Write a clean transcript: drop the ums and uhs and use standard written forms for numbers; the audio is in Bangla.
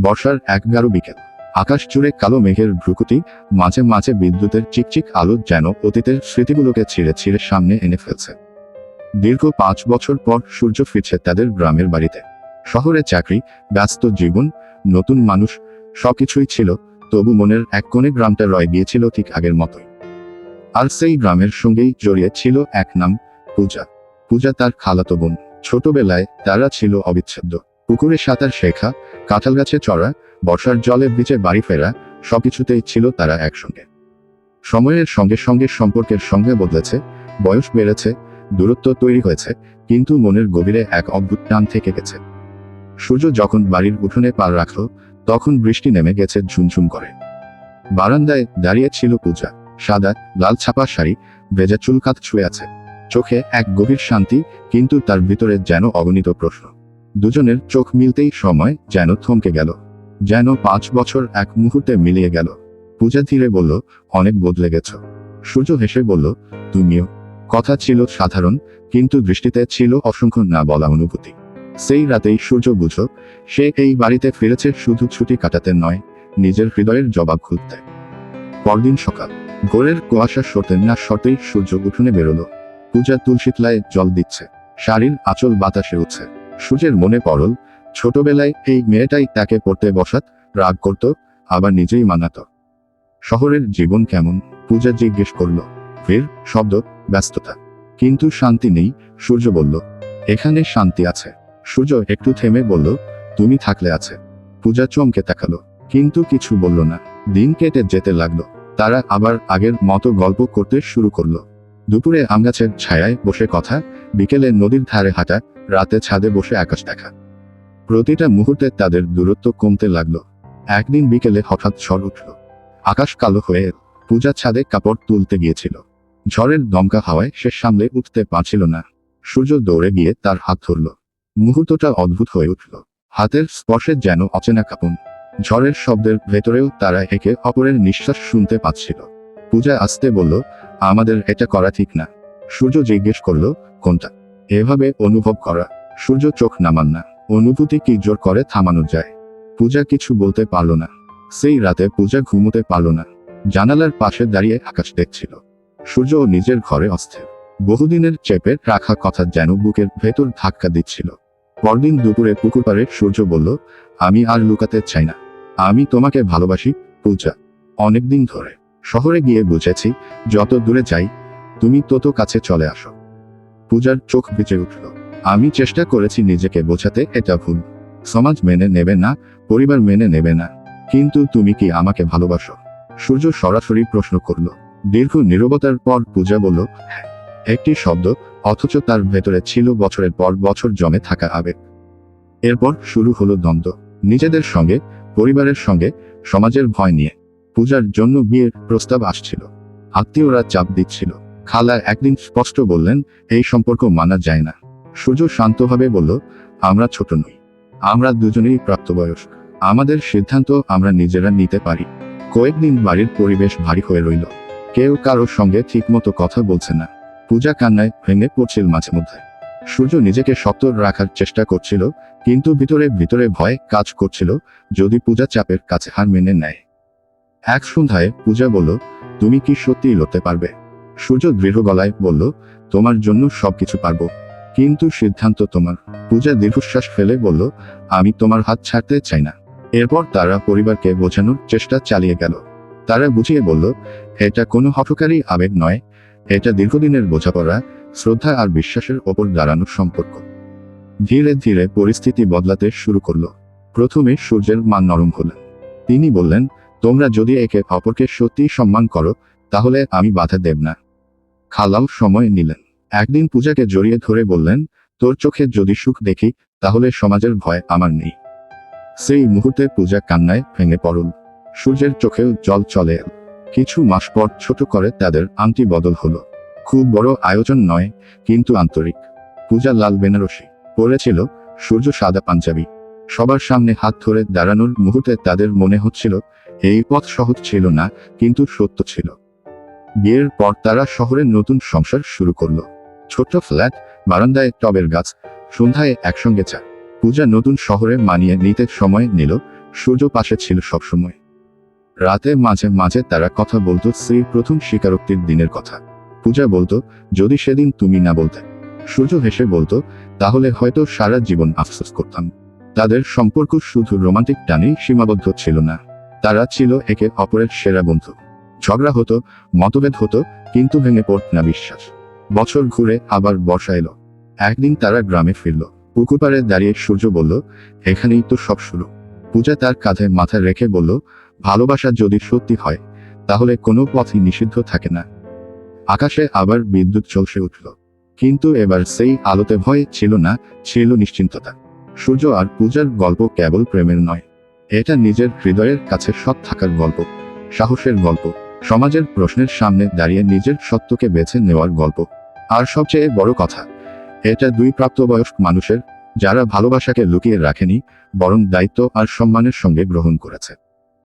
বর্ষার এক গাঢ় বিকেল। আকাশ জুড়ে কালো মেঘের ভ্রুকুটি, মাঝে মাঝে বিদ্যুতের চিকচিক আলো যেন অতীতের স্মৃতিগুলোকে ছিঁড়ে ছিঁড়ে সামনে এনে ফেলছে। দীর্ঘ 5 বছর পর সূর্য ফিরছে তাদের গ্রামের বাড়িতে। শহরে চাকরি, ব্যস্ত জীবন, নতুন মানুষ, সবকিছুই ছিল, তবু মনের এক কোণে গ্রামটা রয়ে গিয়েছিল ঠিক আগের মতোই। আর সেই গ্রামের সঙ্গেই জড়িয়ে ছিল এক নাম, পূজা। পূজা তার খালাতো বোন। ছোটবেলায় তারা ছিল অবিচ্ছেদ্য। পুকুরে সাঁতার শেখা, কাঁঠাল গাছে চড়া, বর্ষার জলে ভিজে বাড়ি ফেরা, সবকিছুতেই ছিল তারা একসঙ্গে। সময়ের সঙ্গে সঙ্গে সম্পর্কের সঙ্গে বদলেছে, বয়স বেড়েছে, দূরত্ব তৈরি হয়েছে, কিন্তু মনের গভীরে এক অদ্ভুত টান থেকে গেছে। সূর্য যখন বাড়ির উঠোনে পা রাখল, তখন বৃষ্টি নেমে গেছে ঝুমঝুম করে। বারান্দায় দাঁড়িয়ে ছিল পূজা। সাদা লাল ছাপা শাড়ি, ভেজা চুল কাঁধ ছুঁয়ে আছে। চোখে এক গভীর শান্তি, কিন্তু তার ভিতরে যেন অগণিত প্রশ্ন। দুজনের চোখ মিলতেই সময় যেন থমকে গেল, যেন 5 বছর এক মুহূর্তে মিলিয়ে গেল। পূজা ধীরে বলল, অনেক বদলে গেছ। সূর্য হেসে বলল, তুমিও। কথা ছিল সাধারণ, কিন্তু দৃষ্টিতে ছিল অসংখ্য না বলা অনুভূতি। সেই রাতেই সূর্য বুঝল, সে এই বাড়িতে ফিরেছে শুধু ছুটি কাটাতে নয়, নিজের হৃদয়ের জবাব খুঁজতে। পরদিন সকাল, ভোরের কুয়াশা সরতে না সরতেই সূর্য উঠোনে বেরোলো। পূজা তুলসীতলায় জল দিচ্ছে, শাড়ির আঁচল বাতাসে উঠছে। সূর্যের মনে পড়ল, ছোটবেলায় এই মেয়েটাই তাকে পড়তে বসাত, রাগ করত, আবার নিজেই মানাত। শহরের জীবন কেমন? পূজা জিজ্ঞেস করল। ভিড়, শব্দ, ব্যস্ততা, কিন্তু শান্তি নেই। সূর্য বলল, এখানে শান্তি আছে। সূর্য একটু থেমে বলল, তুমি থাকলে আছে। পূজা চমকে তাকালো, কিন্তু কিছু বলল না। দিন কেটে যেতে লাগলো। তারা আবার আগের মতো গল্প করতে শুরু করলো। দুপুরে আমগাছের ছায়ায় বসে কথা, বিকেলে নদীর ধারে হাঁটা, রাতে ছাদে বসে আকাশ দেখা। প্রতিটা মুহূর্তে তাদের দূরত্ব কমতে লাগলো। একদিন বিকেলে হঠাৎ ঝড় উঠল। আকাশ কালো হয়ে এল। পূজা ছাদে কাপড় তুলতে গিয়েছিল। ঝড়ের দমকা হাওয়ায় সে সামলে উঠতে পারছিল না। সূর্য দৌড়ে গিয়ে তার হাত ধরল। মুহূর্তটা অদ্ভুত হয়ে উঠল। হাতের স্পর্শে যেন অচেনা কাঁপন। ঝড়ের শব্দের ভেতরেও তারা একে অপরের নিঃশ্বাস শুনতে পাচ্ছিল। পূজা আস্তে বলল, আমাদের এটা করা ঠিক না। সূর্য জিজ্ঞেস করল, কোনটা? এভাবে অনুভব করা। সূর্য চোখ নামান না। অনুভূতি কি জোর করে থামানো যায়? পূজা কিছু বলতে পারল না। সেই রাতে পূজা ঘুমোতে পারল না। জানালার পাশে দাঁড়িয়ে আকাশ দেখছিল। সূর্য নিজের ঘরে অস্থির। বহুদিনের চেপে রাখা কথা যেন বুকের ভেতর ধাক্কা দিচ্ছিল। পরদিন দুপুরে পুকুর পাড়ে সূর্য বলল, আমি আর লুকাতে চাই না। আমি তোমাকে ভালোবাসি, পূজা। অনেকদিন ধরে। শহরে গিয়ে বুঝেছি, যত দূরে যাই, তুমি তত কাছে চলে আসো। পূজার চোখ ভিজে উঠল। আমি চেষ্টা করেছি নিজেকে বোঝাতে এটা ভুল। সমাজ মেনে নেবে না, পরিবার মেনে নেবে না, কিন্তু তুমি কি আমাকে ভালোবাসো? সূর্য সরাসরি প্রশ্ন করল। দীর্ঘ নীরবতার পর পূজা বলল, হ্যাঁ। একটি শব্দ, অথচ তার ভেতরে ছিল বছরের পর বছর জমে থাকা আবেগ। এরপর শুরু হলো দ্বন্দ্ব। নিজেদের সঙ্গে, পরিবারের সঙ্গে, সমাজের ভয় নিয়ে। পূজার জন্য বিয়ের প্রস্তাব আসছিল। আত্মীয়রা চাপ দিচ্ছিল। খালা একদিন স্পষ্ট বললেন, এই সম্পর্ক মানা যায় না। সূর্য শান্তভাবে বলল, আমরা ছোট নই। আমরা দুজনেই প্রাপ্তবয়স্ক। আমাদের সিদ্ধান্ত আমরা নিজেরা নিতে পারি। কয়েকদিন বাড়ির পরিবেশ ভারী হয়ে রইল। কেউ কারোর সঙ্গে ঠিকমতো কথা বলছে না। পূজা কান্নায় ভেঙে পড়ছিল মাঝে মধ্যে। সূর্য নিজেকে শক্ত রাখার চেষ্টা করছিল, কিন্তু ভিতরে ভিতরে ভয় কাজ করছিল, যদি পূজা চাপের কাছে হার মেনে নেয়। এক সন্ধ্যায় পূজা বলল, তুমি কি সত্যিই লড়তে পারবে? সূর্য দৃঢ় গলায় বলল, তোমার জন্য সবকিছু পারবো, কিন্তু সিদ্ধান্ত তোমার। পূজা দীর্ঘশ্বাস ফেলে বলল, আমি তোমার হাত ছাড়তে চাই না। এরপর তারা পরিবারকে বোঝানোর চেষ্টা চালিয়ে গেল। তারা বুঝিয়ে বলল, এটা কোনো হঠকারী আবেগ নয়, এটা দীর্ঘদিনের বোঝাপড়া, শ্রদ্ধা আর বিশ্বাসের ওপর দাঁড়ানোর সম্পর্ক। ধীরে ধীরে পরিস্থিতি বদলাতে শুরু করলো। প্রথমে সূর্যের মা নরম হলেন। তিনি বললেন, তোমরা যদি একে অপরকে সত্যিই সম্মান করো, তাহলে আমি বাধা দেব না। খালাও সময় নিলেন। একদিন পূজাকে জড়িয়ে ধরে বললেন, তোর চোখে যদি সুখ দেখি, তাহলে সমাজের ভয় আমার নেই। সেই মুহূর্তে পূজা কান্নায় ভেঙে পড়ল। সূর্যের চোখেও জল চলে এল। কিছু মাস পর ছোট করে তাদের আংটি বদল হলো। খুব বড় আয়োজন নয়, কিন্তু আন্তরিক। পূজা লাল বেনারসি পরেছিল, সূর্য সাদা পাঞ্জাবি। সবার সামনে হাত ধরে দাঁড়ানোর মুহূর্তে তাদের মনে হচ্ছিল, এই পথ সহজ ছিল না, কিন্তু সত্য ছিল। বিয়ের পর তারা শহরের নতুন সংসার শুরু করলো। ছোট ফ্ল্যাট, বারান্দায় টবের গাছ, সন্ধ্যায় একসঙ্গে চা। পূজা নতুন শহরে মানিয়ে নিতে সময় নিল, সূর্য পাশে ছিল সবসময়। রাতে মাঝে মাঝে তারা কথা বলতো স্ত্রীর প্রথম স্বীকারোক্তির দিনের কথা। পূজা বলতো, যদি সেদিন তুমি না বলতে। সূর্য হেসে বলতো, তাহলে হয়তো সারা জীবন আফসোস করতাম। তাদের সম্পর্ক শুধু রোমান্টিক টানেই সীমাবদ্ধ ছিল না, তারা ছিল একে অপরের সেরা বন্ধু। ঝগড়া হতো, মতভেদ হতো, কিন্তু ভেঙে পড়ত না বিশ্বাস। বছর ঘুরে আবার বর্ষা এলো। একদিন তারা গ্রামে ফিরল। পুকুরপাড়ে দাঁড়িয়ে সূর্য বলল, এখানেই তো সব শুরু। পূজা তার কাঁধে মাথা রেখে বলল, ভালোবাসা যদি সত্যি হয় তাহলে কোনো পথই নিষিদ্ধ থাকে না। আকাশে আবার বিদ্যুৎ চলছে উঠল, কিন্তু এবার সেই আলোতে ভয় ছিল না, ছিল নিশ্চিন্ততা। সূর্য আর পূজার গল্প কেবল প্রেমের নয়, এটা নিজের হৃদয়ের কাছে সৎ থাকার গল্প, সাহসের গল্প, সমাজের প্রশ্নের সামনে দাঁড়িয়ে নিজের সত্যকে বেছে নেওয়ার গল্প। আর সবচেয়ে বড় কথা, এটা দুই প্রাপ্তবয়স্ক মানুষের, যারা ভালোবাসাকে লুকিয়ে রাখেনি, বরং দায়িত্ব আর সম্মানের সঙ্গে গ্রহণ করেছে।